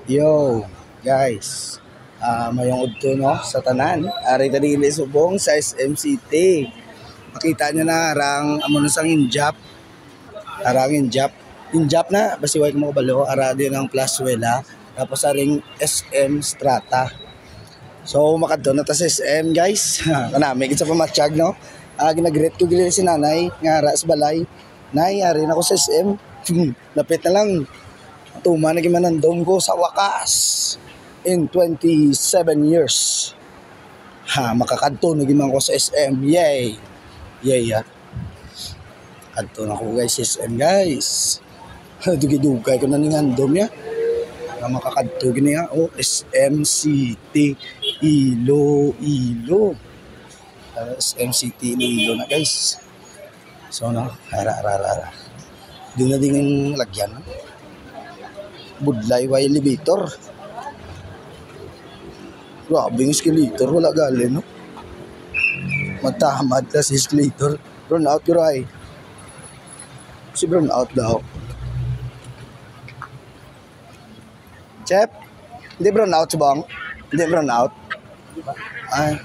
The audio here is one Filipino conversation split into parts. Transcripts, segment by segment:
Yo, guys. Mayong udto no sa tanan. Ari dili subong sa SM City. Makita nyo na arang amo sang injap. Arang injap. Injap na basi way mo kabalo ara din ang Plazuela tapos aring SM Strata. So makadto na ta sa SM guys. Kanami gid sa pamatsyag no. Ginagreet ko gili si nanay nga ara sa balay. Nay, ari na ko sa SM. Lapit na lang. Tuma na gimanandong ko sa wakas in 27 years. Makakadto na giman ko sa SM. Yay! Yay ha. Kadto na ko guys sa SM guys. Dugay-dugay ko na ning andom ya. Makakadto gini ha. Oh, SM City Iloilo. SM City Iloilo na guys. So no, ara. Di na din yung lagyan. Budlay way elevator. Grabe yung escalator. Wala gali, no? Magtamad ka sa escalator. Burn out your eye. Si burn out daw. Chef? Hindi burn out si Bang? Hindi burn out? Ay.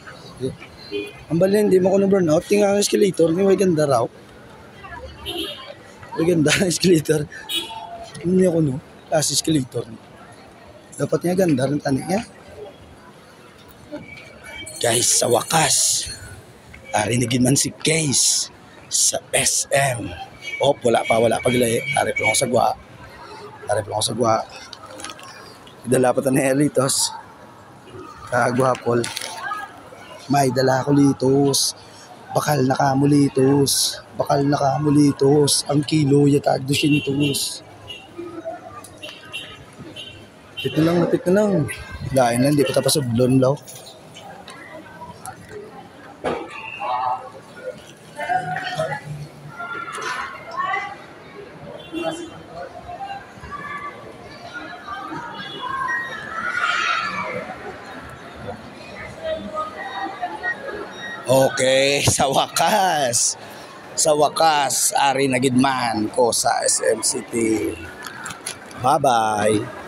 Ang bali, hindi mo ko na burn out. Tingnan ang escalator. Hindi may ganda raw. May ganda ang escalator. Hindi ako, no? Kasi escalator. Dapat niya ganda rin tani niya. Guys, sa wakas, narinigin man si Case sa SM. Oh, wala pa gilay. Arip lang ako sa gwa. Dala pa ta ni Elitos. Kagwapol. May dala ko litos. Bakal na kamulitos. Ang kilo yatag 200. Lapit na lang. Lain lang, di pa tapos sa blon law. Okay, sa wakas, ari na gidman ko sa SM City. Bye-bye.